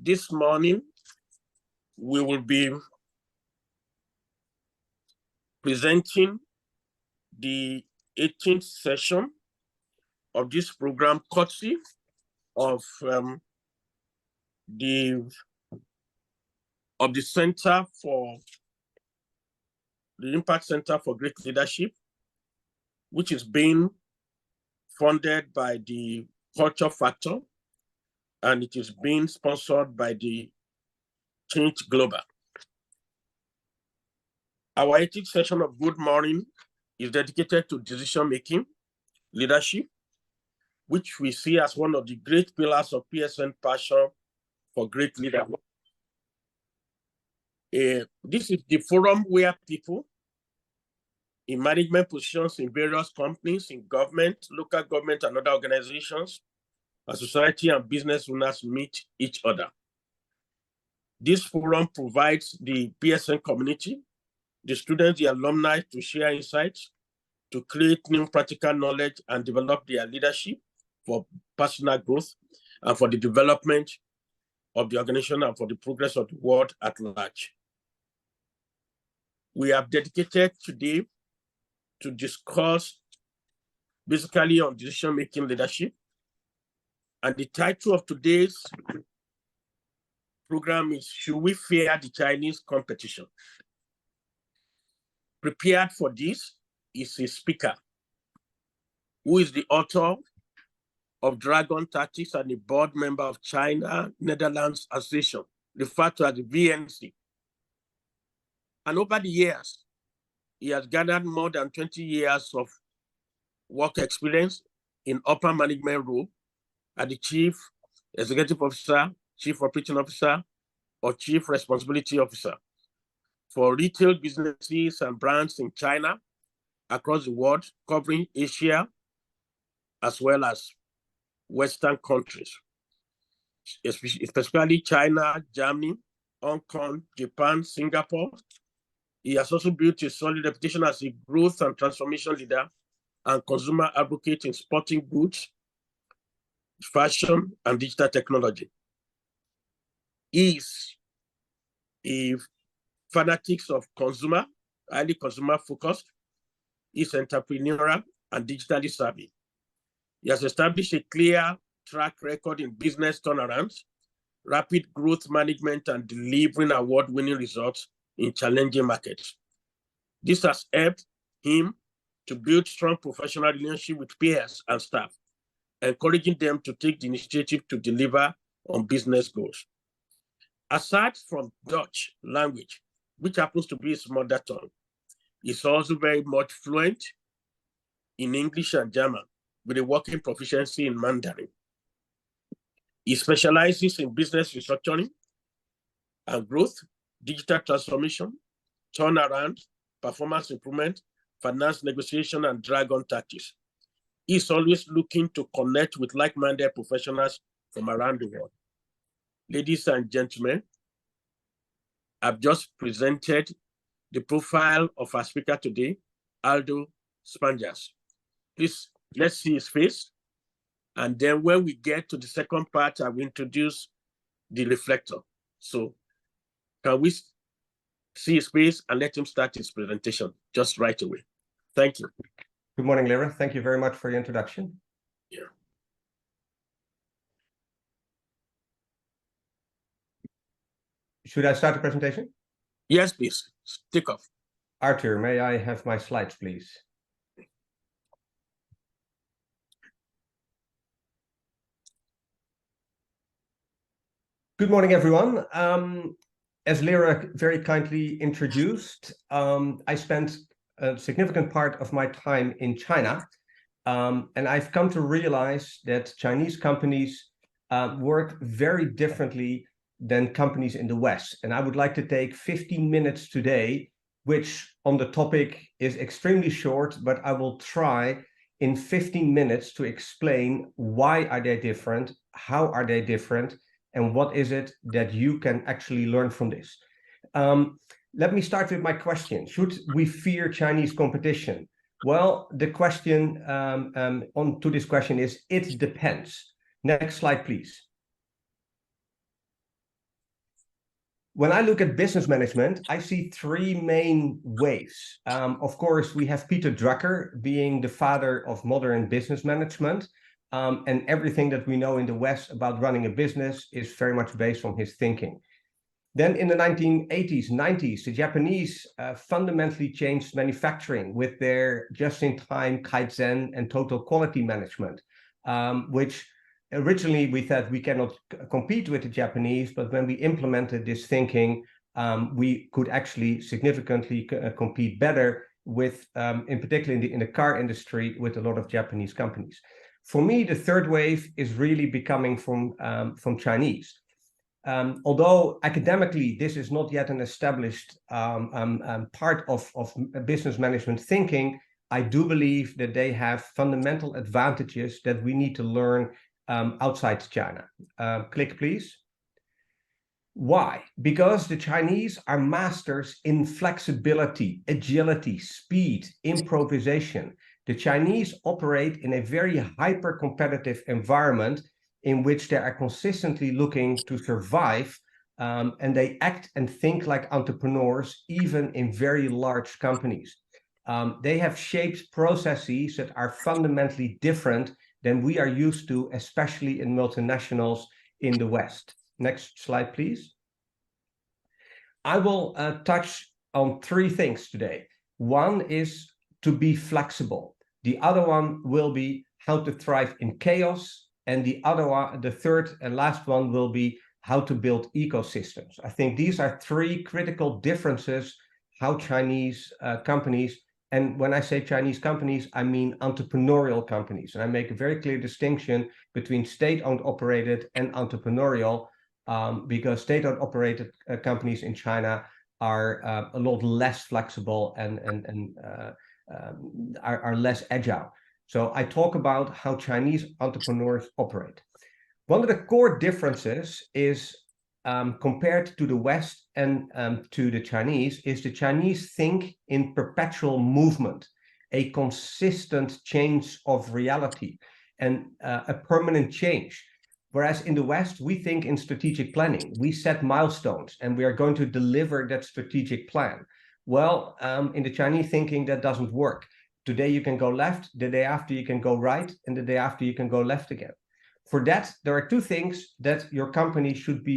This morning, we will be presenting the 18th session of this program, courtesy of the Center for the Impact Center for Great Leadership, which is being funded by the Culture Factor, and it is being sponsored by the Change Global. Our 18th session of Good Morning is dedicated to decision-making, leadership, which we see as one of the great pillars of PSN passion for great leadership. This is the forum where people in management positions in various companies, in government, local government, and other organizations, and society and business owners meet each other. This forum provides the PSN community, the students, the alumni, to share insights, to create new practical knowledge and develop their leadership for personal growth and for the development of the organization and for the progress of the world at large. We have dedicated today to discuss basically on decision-making leadership. And the title of today's program is, Should We Fear the Chinese Competition? Prepared for this is a speaker who is the author of Dragon Tactics and a board member of China-Netherlands Association, referred to as the VNC. And over the years, he has gathered more than 20 years of work experience in upper management role as the Chief Executive Officer, Chief Operating Officer, or Chief Responsibility Officer for retail businesses and brands in China, across the world, covering Asia, as well as Western countries, especially China, Germany, Hong Kong, Japan, Singapore. He has also built a solid reputation as a growth and transformation leader and consumer advocate in sporting goods, fashion, and digital technology. He is a fanatic of consumer, highly consumer focused. He is entrepreneurial and digitally savvy. He has established a clear track record in business turnarounds, rapid growth management, and delivering award-winning results in challenging markets. This has helped him to build strong professional relationship with peers and staff, encouraging them to take the initiative to deliver on business goals. Aside from Dutch language, which happens to be his mother tongue, he's also very much fluent in English and German, with a working proficiency in Mandarin. He specializes in business restructuring and growth, digital transformation, turnaround, performance improvement, finance negotiation, and Dragon Tactics. He's always looking to connect with like-minded professionals from around the world. Ladies and gentlemen, I've just presented the profile of our speaker today, Aldo Spaanjaars. Please, let's see his face. And then when we get to the second part, I will introduce the reflector. So can we see his face and let him start his presentation just right away? Thank you. Good morning, Lyra. Thank you very much for your introduction. Yeah. Should I start the presentation? Yes, please. Take off. Arthur, may I have my slides, please? Good morning, everyone. As Lyra very kindly introduced, I spent a significant part of my time in China, and I've come to realize that Chinese companies work very differently than companies in the West. And I would like to take 15 minutes today, which on the topic is extremely short, but I will try in 15 minutes to explain why are they different, how are they different, and what is it that you can actually learn from this. Let me start with my question. Should we fear Chinese competition? Well, the question on to this question is, it depends. Next slide, please. When I look at business management, I see three main waves. Of course, we have Peter Drucker being the father of modern business management. And everything that we know in the West about running a business is very much based on his thinking. Then in the 1980s, 90s, the Japanese fundamentally changed manufacturing with their just-in-time Kaizen and total quality management, which originally we thought we cannot compete with the Japanese, but when we implemented this thinking, we could actually significantly compete better with, in particular in the car industry, with a lot of Japanese companies. For me, the third wave is really becoming from Chinese. Although academically this is not yet an established part of business management thinking, I do believe that they have fundamental advantages that we need to learn outside China. Click, please. Why? Because the Chinese are masters in flexibility, agility, speed, improvisation. The Chinese operate in a very hyper-competitive environment in which they are consistently looking to survive, and they act and think like entrepreneurs, even in very large companies. They have shaped processes that are fundamentally different than we are used to, especially in multinationals in the West. Next slide, please. I will touch on three things today. One is to be flexible. The other one will be how to thrive in chaos. And the other one, the third and last one, will be how to build ecosystems. I think these are three critical differences how Chinese companies, and when I say Chinese companies, I mean entrepreneurial companies. And I make a very clear distinction between state-owned operated and entrepreneurial, because state-owned operated companies in China are a lot less flexible and are less agile. So I talk about how Chinese entrepreneurs operate. One of the core differences is compared to the West and to the Chinese is the Chinese think in perpetual movement, a consistent change of reality and a permanent change. Whereas in the West, we think in strategic planning. We set milestones and we are going to deliver that strategic plan. Well, in the Chinese thinking, that doesn't work. Today you can go left, the day after you can go right, and the day after you can go left again. For that, there are two things that your company should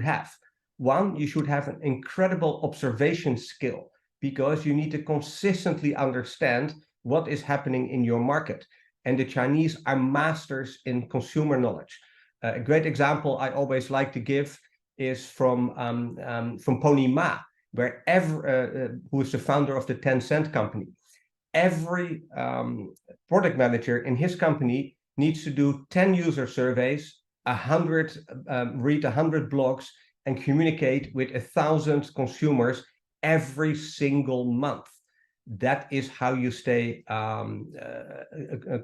have. One, you should have an incredible observation skill, because you need to consistently understand what is happening in your market. And the Chinese are masters in consumer knowledge. A great example I always like to give is from Pony Ma, where who is the founder of the Tencent company. Every product manager in his company needs to do 10 user surveys, read 100 blogs, and communicate with 1,000 consumers every single month. That is how you stay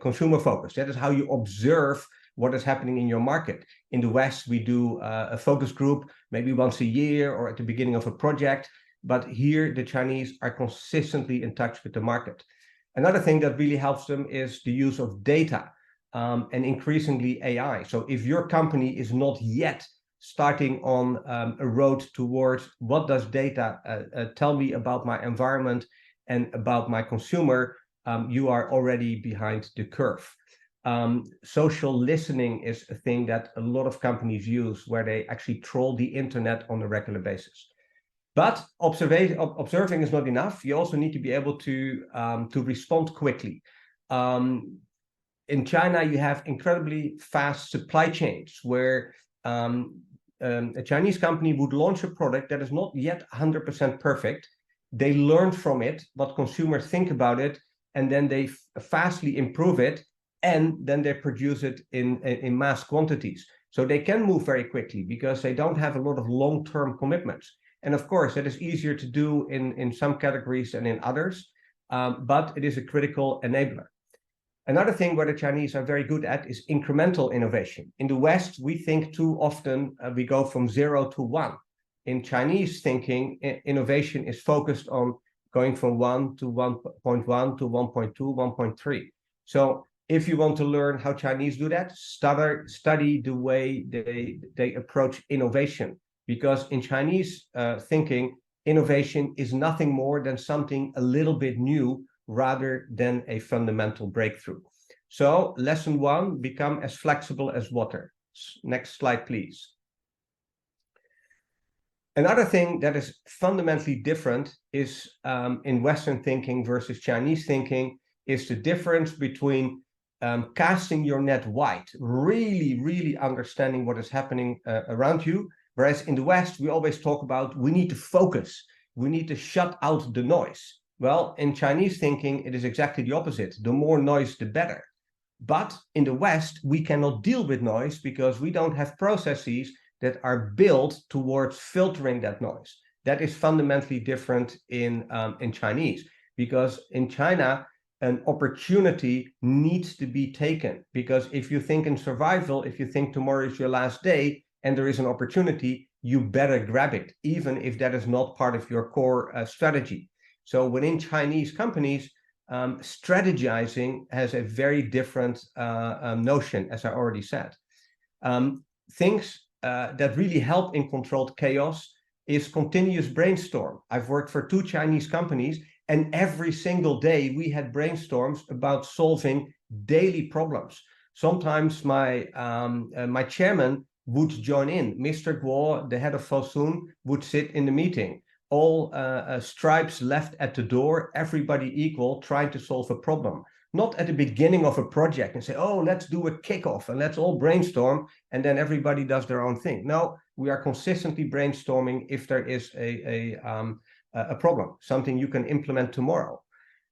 consumer focused. That is how you observe what is happening in your market. In the West, we do a focus group maybe once a year or at the beginning of a project. But here, the Chinese are consistently in touch with the market. Another thing that really helps them is the use of data and increasingly AI. So if your company is not yet starting on a road towards what does data tell me about my environment and about my consumer, you are already behind the curve. Social listening is a thing that a lot of companies use, where they actually troll the internet on a regular basis. But observing is not enough. You also need to be able to respond quickly. In China, you have incredibly fast supply chains, where a Chinese company would launch a product that is not yet 100% perfect. They learn from it what consumers think about it, and then they fastly improve it, and then they produce it in mass quantities. So they can move very quickly because they don't have a lot of long-term commitments. And of course, that is easier to do in some categories than in others, but it is a critical enabler. Another thing where the Chinese are very good at is incremental innovation. In the West, we think too often we go from 0 to 1. In Chinese thinking, innovation is focused on going from 1 to 1.1 to 1.2, 1.3. So if you want to learn how Chinese do that, study the way they approach innovation. because in Chinese thinking, innovation is nothing more than something a little bit new rather than a fundamental breakthrough. So lesson 1, become as flexible as water. Next slide, please. Another thing that is fundamentally different is in Western thinking versus Chinese thinking is the difference between casting your net wide, really understanding what is happening around you. Whereas in the West, we always talk about we need to focus, we need to shut out the noise. Well, in Chinese thinking, it is exactly the opposite. The more noise, the better. But in the West, we cannot deal with noise because we don't have processes that are built towards filtering that noise. That is fundamentally different in Chinese, because in China, an opportunity needs to be taken. Because if you think in survival, if you think tomorrow is your last day and there is an opportunity, you better grab it, even if that is not part of your core strategy. So within Chinese companies, strategizing has a very different notion, as I already said. Things that really help in controlled chaos is continuous brainstorm. I've worked for 2 Chinese companies, and every single day we had brainstorms about solving daily problems. Sometimes my chairman would join in. Mr. Guo, the head of Fosun, would sit in the meeting. All stripes left at the door, everybody equal, trying to solve a problem. Not at the beginning of a project and say, oh, let's do a kickoff and let's all brainstorm, and then everybody does their own thing. No, we are consistently brainstorming if there is a problem, something you can implement tomorrow.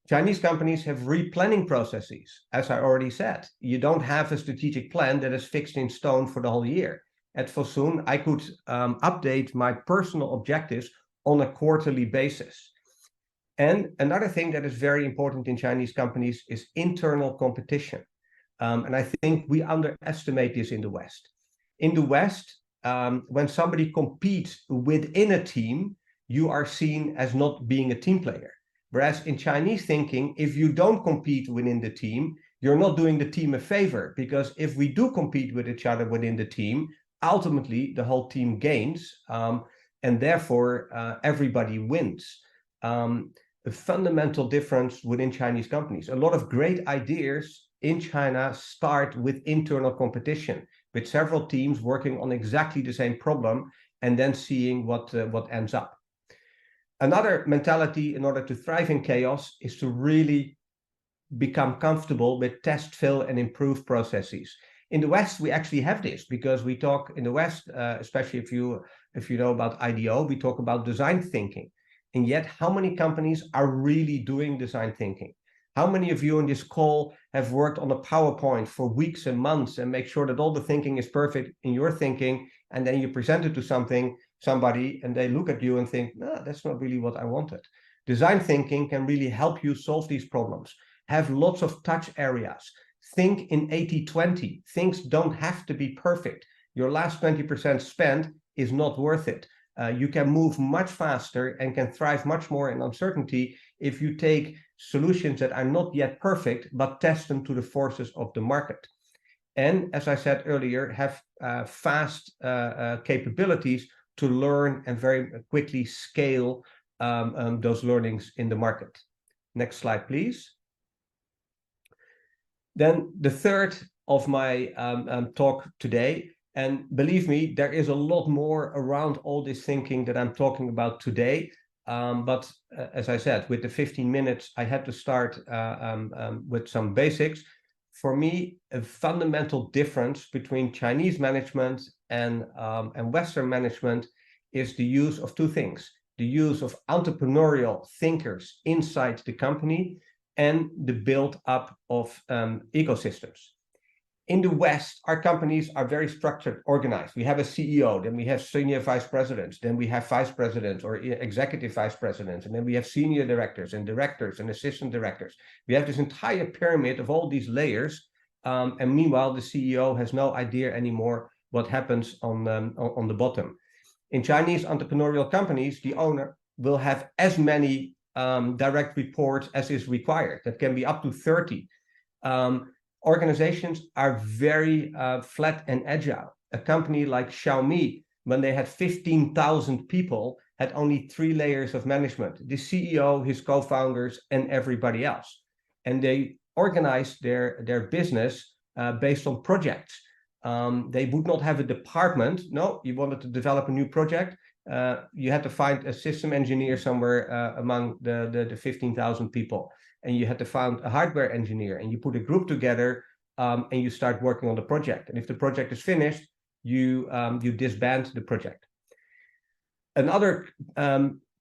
Chinese companies have replanning processes. As I already said, you don't have a strategic plan that is fixed in stone for the whole year. At Fosun, I could update my personal objectives on a quarterly basis. And another thing that is very important in Chinese companies is internal competition. And I think we underestimate this in the West. In the West, when somebody competes within a team, you are seen as not being a team player. Whereas in Chinese thinking, if you don't compete within the team, you're not doing the team a favor, because if we do compete with each other within the team, ultimately the whole team gains, and therefore everybody wins. A fundamental difference within Chinese companies. A lot of great ideas in China start with internal competition, with several teams working on exactly the same problem and then seeing what ends up. Another mentality in order to thrive in chaos is to really become comfortable with test, fail, and improve processes. In the West, we actually have this because we talk in the West, especially if you know about IDEO, we talk about design thinking. And yet, how many companies are really doing design thinking? How many of you on this call have worked on a PowerPoint for weeks and months and make sure that all the thinking is perfect in your thinking, and then you present it to somebody, and they look at you and think, no, that's not really what I wanted. Design thinking can really help you solve these problems. Have lots of touch areas. Think in 80-20. Things don't have to be perfect. Your last 20% spent is not worth it. You can move much faster and can thrive much more in uncertainty if you take solutions that are not yet perfect, but test them to the forces of the market. And as I said earlier, have fast capabilities to learn and very quickly scale those learnings in the market. Next slide, please. Then the third of my talk today, and believe me, there is a lot more around all this thinking that I'm talking about today. But as I said, with the 15 minutes, I had to start with some basics. For me, a fundamental difference between Chinese management and Western management is the use of 2 things. The use of entrepreneurial thinkers inside the company and the build up of ecosystems. In the West, our companies are very structured, organized. We have a CEO, then we have senior vice presidents, then we have vice presidents or executive vice presidents, and then we have senior directors and assistant directors. We have this entire pyramid of all these layers, and meanwhile, the CEO has no idea anymore what happens on the bottom. In Chinese entrepreneurial companies, the owner will have as many direct reports as is required. That can be up to 30. Organizations are very flat and agile. A company like Xiaomi when they had 15,000 people, had only 3 layers of management: the CEO, his co-founders, and everybody else. And they organized their business based on projects. They would not have a department. No, you wanted to develop a new project. You had to find a system engineer somewhere among the 15,000 people. And you had to find a hardware engineer, and you put a group together and you start working on the project. And if the project is finished, you disband the project. Another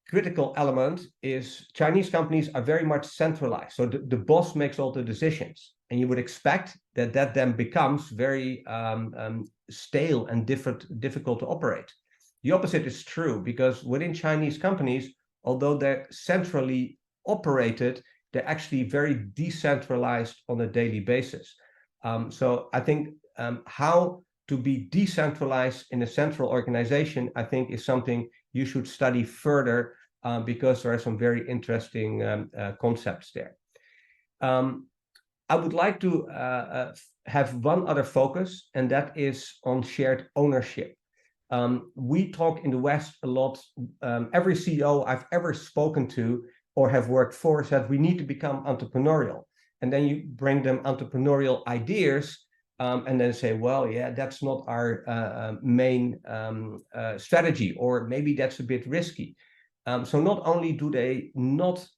critical element is Chinese companies are very much centralized. So the boss makes all the decisions. And you would expect that then becomes very stale and difficult to operate. The opposite is true, because within Chinese companies, although they're centrally operated, they're actually very decentralized on a daily basis. So I think how to be decentralized in a central organization, I think, is something you should study further, because there are some very interesting concepts there. I would like to have one other focus, and that is on shared ownership. We talk in the West a lot. Every CEO I've ever spoken to or have worked for said we need to become entrepreneurial. And then you bring them entrepreneurial ideas and then say, well, yeah, that's not our main strategy, or maybe that's a bit risky. So not only do they not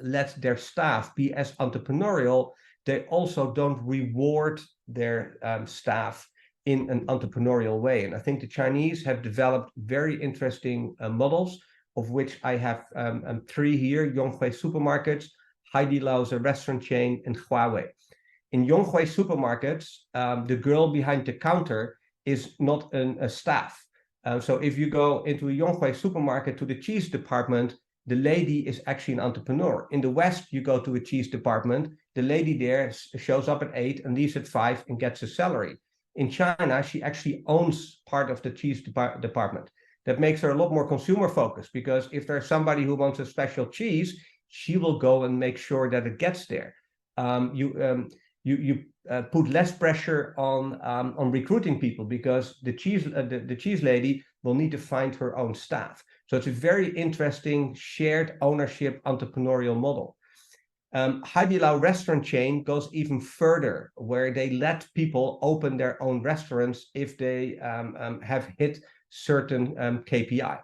let their staff be as entrepreneurial, they also don't reward their staff in an entrepreneurial way. And I think the Chinese have developed very interesting models, of which I have 3 here: Yonghui Supermarkets, Haidilao, a restaurant chain, and Huawei. In Yonghui Supermarkets, the girl behind the counter is not a staff. So if you go into a Yonghui Supermarket to the cheese department, the lady is actually an entrepreneur. In the West, you go to a cheese department, the lady there shows up at 8 and leaves at 5 and gets a salary. In China, she actually owns part of the cheese department. That makes her a lot more consumer focused, because if there's somebody who wants a special cheese, she will go and make sure that it gets there. You put less pressure on recruiting people, because the cheese lady will need to find her own staff. So it's a very interesting shared ownership entrepreneurial model. Haidilao restaurant chain goes even further, where they let people open their own restaurants if they have hit certain KPI.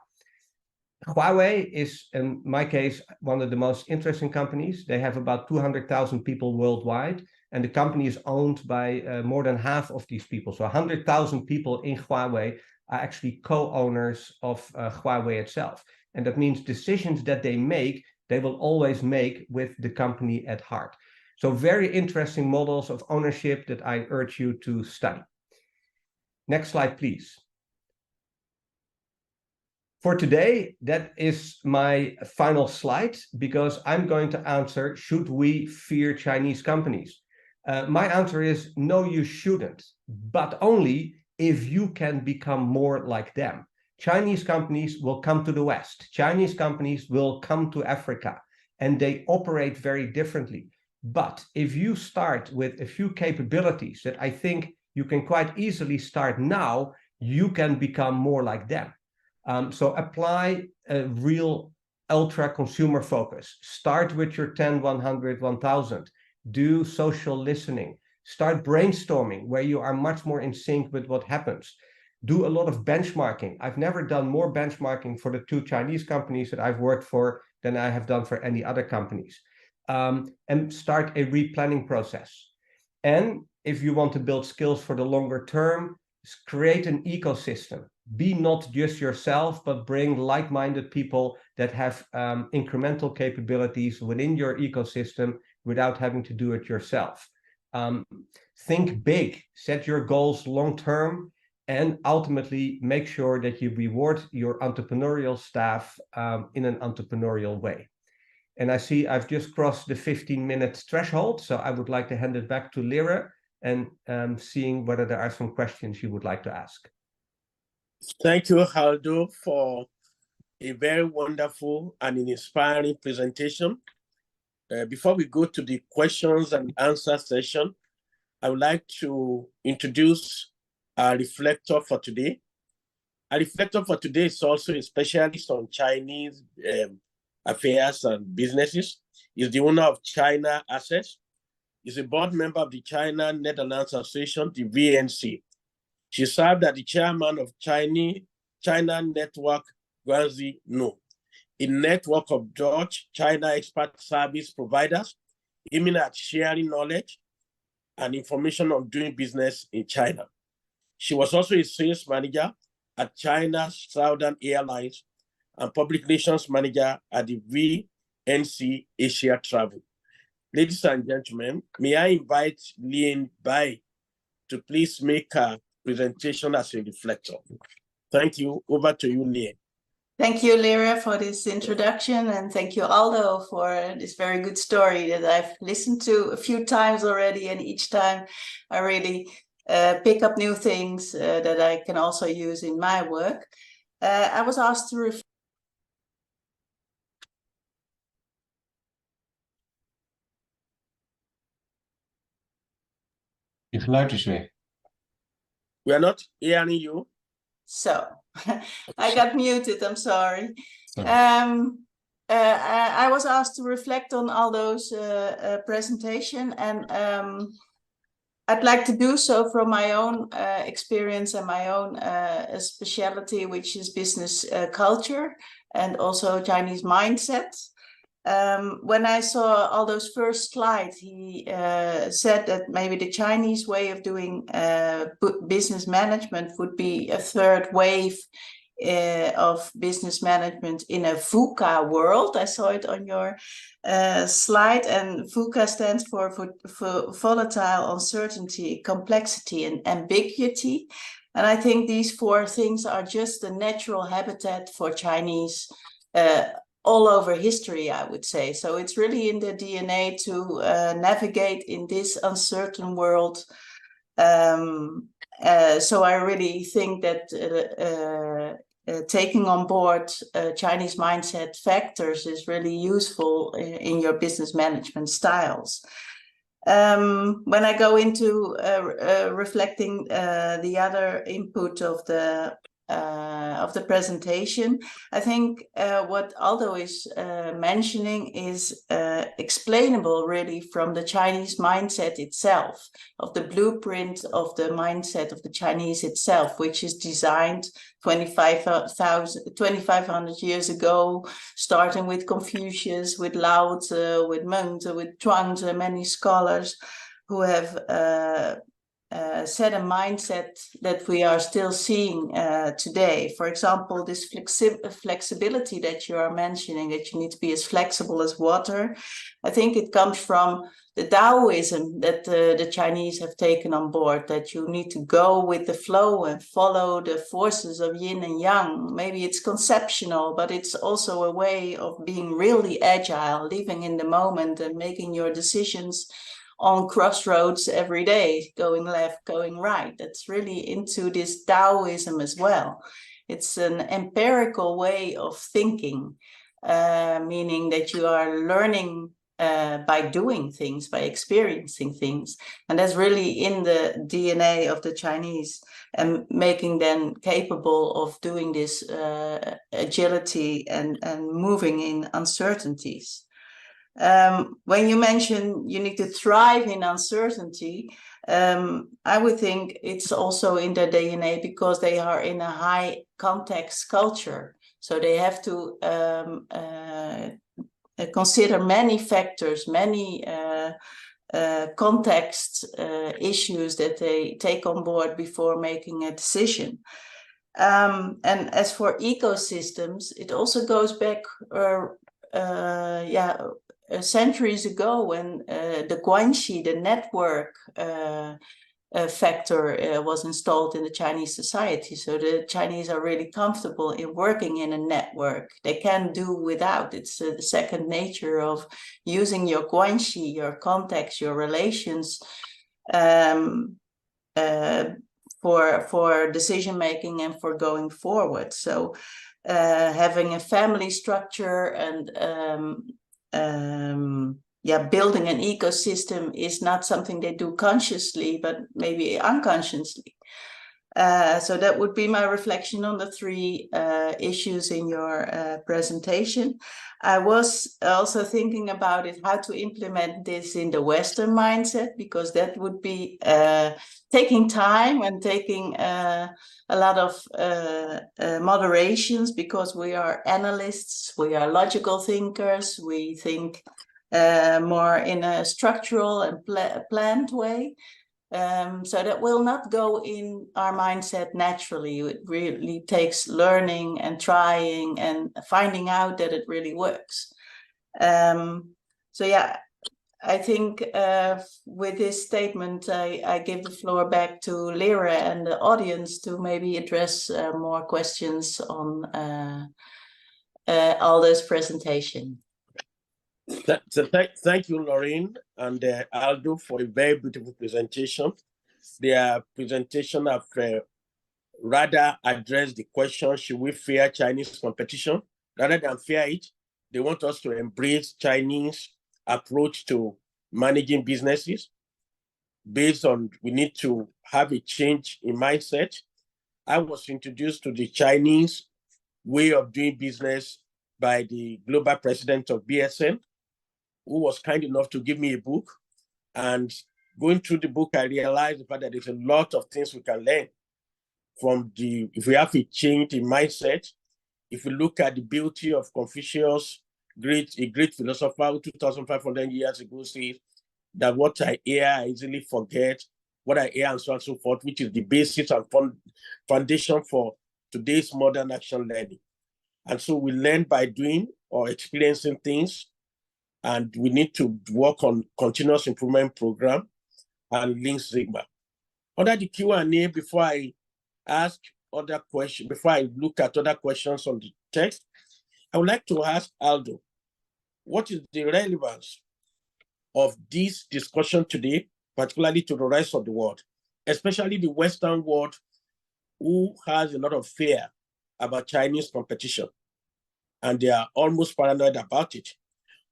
Huawei is, in my case, one of the most interesting companies. They have about 200,000 people worldwide, and the company is owned by more than half of these people. So 100,000 people in Huawei are actually co-owners of Huawei itself. And that means decisions that they make, they will always make with the company at heart. So very interesting models of ownership that I urge you to study. Next slide, please. For today, that is my final slide, because I'm going to answer, should we fear Chinese companies? My answer is no, you shouldn't, but only if you can become more like them. Chinese companies will come to the West. Chinese companies will come to Africa, and they operate very differently. But if you start with a few capabilities that I think you can quite easily start now, you can become more like them. So apply a real ultra consumer focus. Start with your 10, 100, 1000. Do social listening. Start brainstorming, where you are much more in sync with what happens. Do a lot of benchmarking. I've never done more benchmarking for the 2 Chinese companies that I've worked for than I have done for any other companies. And start a replanning process. And if you want to build skills for the longer term, create an ecosystem. Be not just yourself, but bring like-minded people that have incremental capabilities within your ecosystem without having to do it yourself. Think big, set your goals long-term, and ultimately make sure that you reward your entrepreneurial staff in an entrepreneurial way. And I see I've just crossed the 15-minute threshold, so I would like to hand it back to Lyra and seeing whether there are some questions you would like to ask. Thank you, Aldo, for a very wonderful and inspiring presentation. Before we go to the questions and answer session, I would like to introduce our reflector for today. A reflector for today is also a specialist on Chinese affairs and businesses. Is the owner of China Assets. Is a board member of the China Netherlands Association, the VNC. She served as the chairman of China Network Guangxi No, a network of Dutch China expert service providers aiming at sharing knowledge and information on doing business in China. She was also a sales manager at China's Southern Airlines and public relations manager at the VNC Asia Travel. Ladies and gentlemen, may I invite Lien Bai to please make a presentation as a reflector. Thank you. Over to you, Lien. Thank you, Lyra, for this introduction, and thank you, Aldo, for this very good story that I've listened to a few times already, and each time I really pick up new things that I can also use in my work. I was asked to reflect. Je geluid is weg. We are not hearing you. So, I got muted, I'm sorry. Sorry. I was asked to reflect on Aldo's presentation, and I'd like to do so from my own experience and my own specialty, which is business culture and also Chinese mindset. When I saw Aldo's first slide, he said that maybe the Chinese way of doing business management would be a third wave of business management in a VUCA world. I saw it on your slide, and VUCA stands for volatile, uncertainty, complexity, and ambiguity. And I think these four things are just the natural habitat for Chinese all over history, I would say. So it's really in the DNA to navigate in this uncertain world. So I really think that taking on board Chinese mindset factors is really useful in your business management styles. When I go into reflecting the other input of the presentation, I think what Aldo is mentioning is explainable really from the Chinese mindset itself, of the blueprint of the mindset of the Chinese itself, which is designed 2,500 years ago, starting with Confucius, with Lao Tzu, with Meng Tzu, with Zhuangzi, many scholars who have set a mindset that we are still seeing today. For example, this flexibility that you are mentioning, that you need to be as flexible as water, I think it comes from the Taoism that the Chinese have taken on board, that you need to go with the flow and follow the forces of yin and yang. Maybe it's conceptual, but it's also a way of being really agile, living in the moment and making your decisions on crossroads every day, going left, going right. That's really into this Taoism as well. It's an empirical way of thinking, meaning that you are learning by doing things, by experiencing things. And that's really in the DNA of the Chinese, and making them capable of doing this agility and moving in uncertainties. When you mention you need to thrive in uncertainty, I would think it's also in their DNA because they are in a high context culture. So they have to consider many factors, many context issues that they take on board before making a decision. And as for ecosystems, it also goes back centuries ago when the Guanxi, the network factor was installed in the Chinese society. So the Chinese are really comfortable in working in a network. They can do without. It's the second nature of using your Guanxi, your contacts, your relations for decision making and for going forward. So having a family structure and building an ecosystem is not something they do consciously, but maybe unconsciously. So that would be my reflection on the three issues in your presentation. I was also thinking about it, how to implement this in the Western mindset, because that would be taking time and taking a lot of moderations, because we are analysts, we are logical thinkers, we think more in a structural and planned way. So that will not go in our mindset naturally. It really takes learning and trying and finding out that it really works. So yeah, I think with this statement, I give the floor back to Lera and the audience to maybe address more questions on Aldo's presentation. Thank you, Lorraine and Aldo, for a very beautiful presentation. Their presentation have rather addressed the question, should we fear Chinese competition? Rather than fear it, they want us to embrace Chinese approach to managing businesses. Based on, we need to have a change in mindset. I was introduced to the Chinese way of doing business by the global president of BSN, who was kind enough to give me a book. And going through the book, I realized the fact that there's a lot of things we can learn from if we have a change in mindset. If we look at the beauty of Confucius, a great philosopher who 2,500 years ago said that what I hear, I easily forget, what I hear and so on and so forth, which is the basis and foundation for today's modern action learning. And so we learn by doing or experiencing things, and we need to work on continuous improvement program and Lean Sigma. Under the Q&A, before I ask other questions, before I look at other questions on the text, I would like to ask Aldo, what is the relevance of this discussion today, particularly to the rest of the world, especially the Western world, who has a lot of fear about Chinese competition, and they are almost paranoid about it,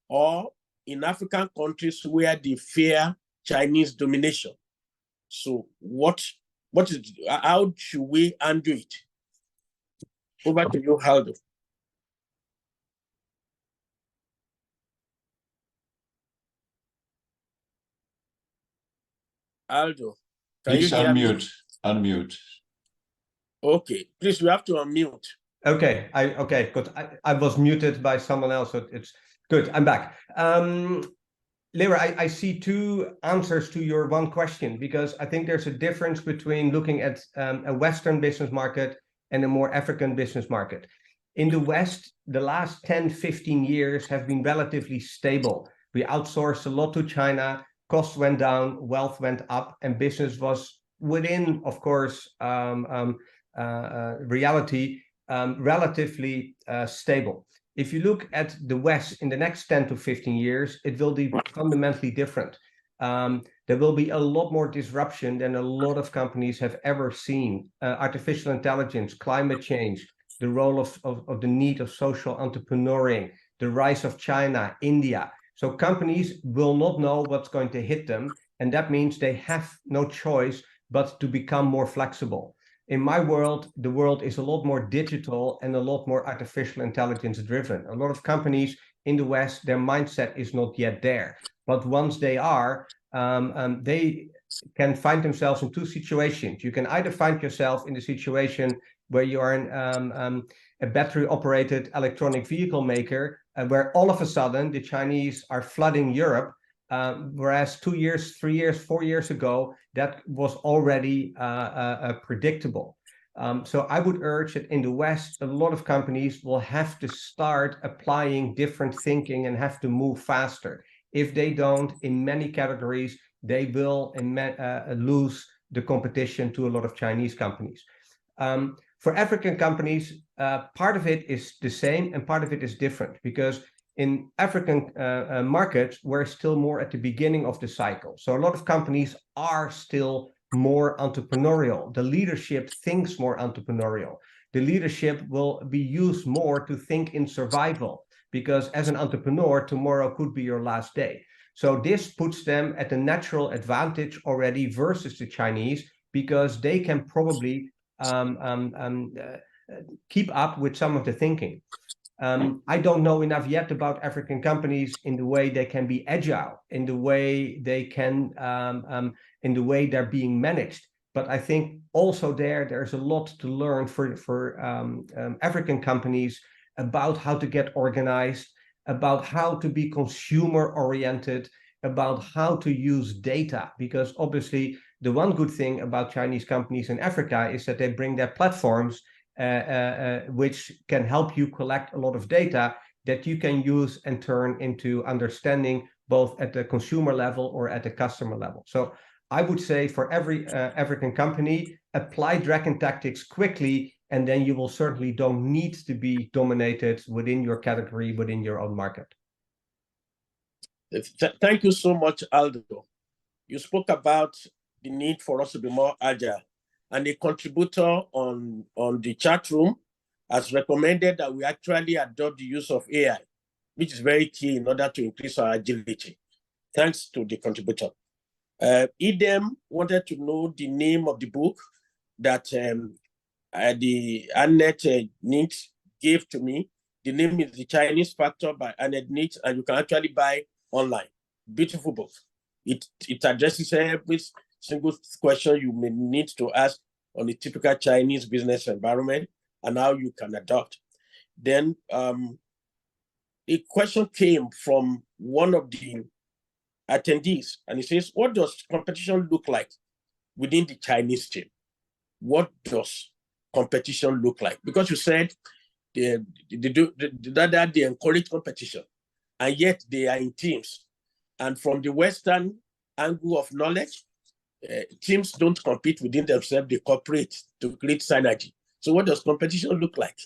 or in African countries where they fear Chinese domination. So how should we undo it? Over to you, Aldo. Aldo, can please you hear unmute me? Unmute. Okay, please, you have to unmute. Okay, okay, good. I was muted by someone else, so it's good. I'm back. Lera, I see two answers to your one question, because I think there's a difference between looking at a Western business market and a more African business market. In the West, the last 10, 15 years have been relatively stable. We outsourced a lot to China, costs went down, wealth went up, and business was within, of course, reality, relatively stable. If you look at the West in the next 10 to 15 years, it will be fundamentally different. There will be a lot more disruption than a lot of companies have ever seen. Artificial intelligence, climate change, the role of the need of social entrepreneuring, the rise of China, India. So companies will not know what's going to hit them, and that means they have no choice but to become more flexible. In my world, the world is a lot more digital and a lot more artificial intelligence driven. A lot of companies in the West, their mindset is not yet there. But once they are, they can find themselves in two situations. You can either find yourself in the situation where you are a battery-operated electronic vehicle maker, where all of a sudden the Chinese are flooding Europe, whereas 2 years, 3 years, 4 years ago, that was already predictable. So I would urge that in the West, a lot of companies will have to start applying different thinking and have to move faster. If they don't, in many categories, they will lose the competition to a lot of Chinese companies. For African companies, part of it is the same and part of it is different, because in African markets, we're still more at the beginning of the cycle. So a lot of companies are still more entrepreneurial. The leadership thinks more entrepreneurial. The leadership will be used more to think in survival, because as an entrepreneur, tomorrow could be your last day. So this puts them at a natural advantage already versus the Chinese, because they can probably keep up with some of the thinking. I don't know enough yet about African companies in the way they can be agile, in the way they can, in the way they're being managed. But I think also there's a lot to learn for African companies about how to get organized, about how to be consumer oriented, about how to use data. Because obviously the one good thing about Chinese companies in Africa is that they bring their platforms which can help you collect a lot of data that you can use and turn into understanding both at the consumer level or at the customer level. So I would say for every African company, apply Dragon tactics quickly, and then you will certainly don't need to be dominated within your category, within your own market. Thank you so much, Aldo. You spoke about the need for us to be more agile. And a contributor on the chat room has recommended that we actually adopt the use of AI, which is very key in order to increase our agility. Thanks to the contributor. Idem wanted to know the name of the book that the Annette Nietzsche gave to me. The name is The Chinese Factor by Annette Nietzsche, and you can actually buy online. Beautiful book. It addresses every single question you may need to ask on a typical Chinese business environment and how you can adopt. Then a question came from one of the attendees, and he says, what does competition look like within the Chinese team? What does competition look like? Because you said they encourage competition, and yet they are in teams. And from the Western angle of knowledge, teams don't compete within themselves, they cooperate to create synergy. So what does competition look like?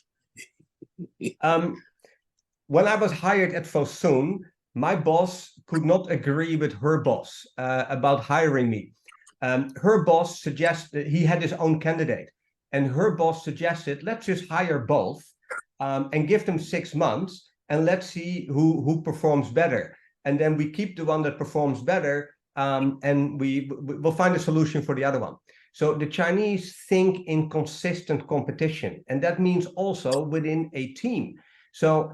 When I was hired at Fosun, my boss could not agree with her boss about hiring me. Her boss suggested, he had his own candidate, and her boss suggested, let's just hire both and give them 6 months, and let's see who performs better. And then we keep the one that performs better, and we'll find a solution for the other one. So the Chinese think in consistent competition, and that means also within a team. So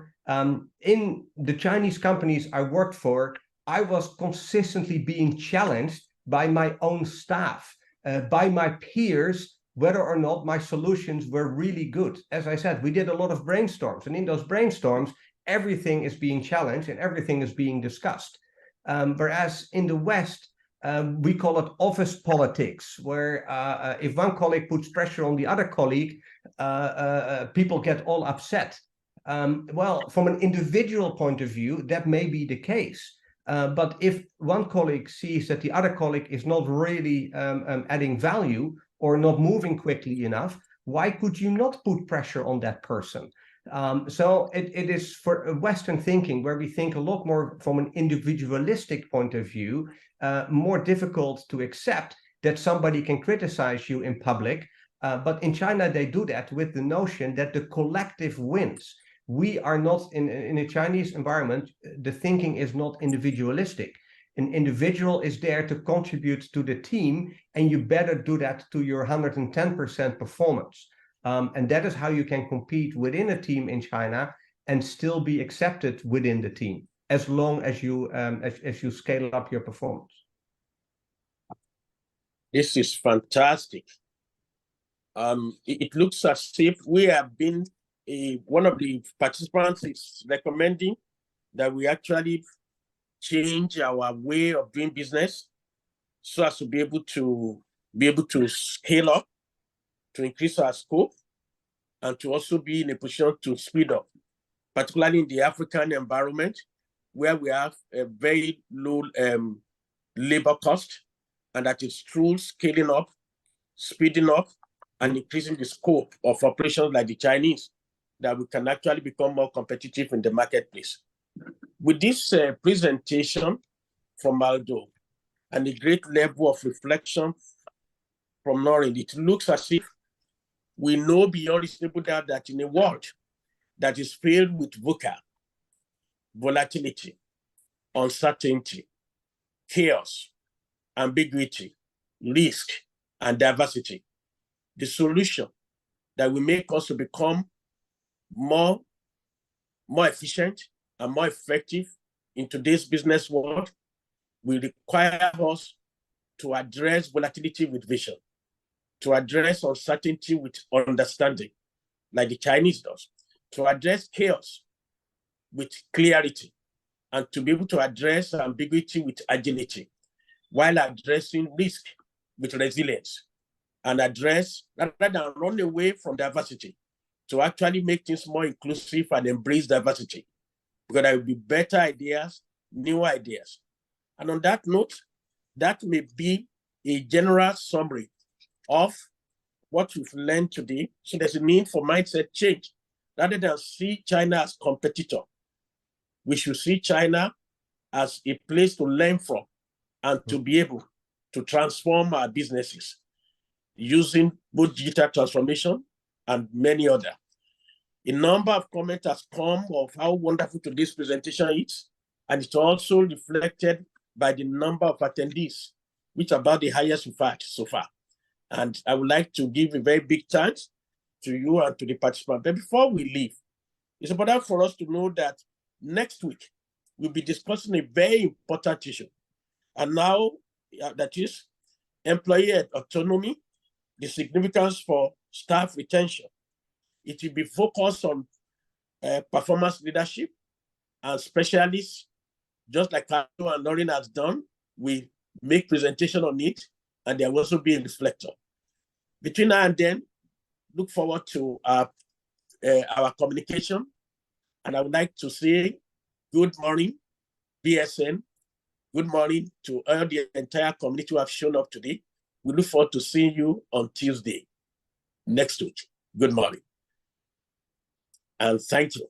in the Chinese companies I worked for, I was consistently being challenged by my own staff, by my peers, whether or not my solutions were really good. As I said, we did a lot of brainstorms, and in those brainstorms, everything is being challenged and everything is being discussed. Whereas in the West, we call it office politics, where if one colleague puts pressure on the other colleague, people get all upset. Well, from an individual point of view, that may be the case. But if one colleague sees that the other colleague is not really adding value or not moving quickly enough, why could you not put pressure on that person? So it is for Western thinking, where we think a lot more from an individualistic point of view, more difficult to accept that somebody can criticize you in public. But in China, they do that with the notion that the collective wins. We are not in a Chinese environment, the thinking is not individualistic. An individual is there to contribute to the team, and you better do that to your 110% performance. And that is how you can compete within a team in China and still be accepted within the team, as long as you scale up your performance. This is fantastic. It looks as if we have been one of the participants is recommending that we actually change our way of doing business so as to be able to scale up, to increase our scope, and to also be in a position to speed up, particularly in the African environment, where we have a very low labor cost, and that is through scaling up, speeding up, and increasing the scope of operations like the Chinese, that we can actually become more competitive in the marketplace. With this presentation from Aldo and a great level of reflection from Noreen, it looks as if we know beyond reasonable doubt that in a world that is filled with VUCA, volatility, uncertainty, chaos, ambiguity, risk, and diversity, the solution that will make us to become more efficient and more effective in today's business world will require us to address volatility with vision, to address uncertainty with understanding, like the Chinese does, to address chaos with clarity, and to be able to address ambiguity with agility, while addressing risk with resilience, and address, rather than run away from diversity, to actually make things more inclusive and embrace diversity, because there will be better ideas, new ideas. And on that note, that may be a general summary of what we've learned today. So there's a need for mindset change. Rather than see China as competitor, we should see China as a place to learn from and to be able to transform our businesses using both digital transformation and many other. A number of comments has come of how wonderful today's presentation is, and it's also reflected by the number of attendees, which are about the highest we've had so far. And I would like to give a very big thanks to you and to the participants. But before we leave, it's important for us to know that next week, we'll be discussing a very important issue. And now, that is employee autonomy, the significance for staff retention. It will be focused on performance leadership and specialists, just like Aldo and Lauren has done. We make presentation on it, and there will also be a reflector. Between now and then, look forward to our communication. And I would like to say good morning, BSN. Good morning to all the entire community who have shown up today. We look forward to seeing you on Tuesday next week. Good morning. And thank you.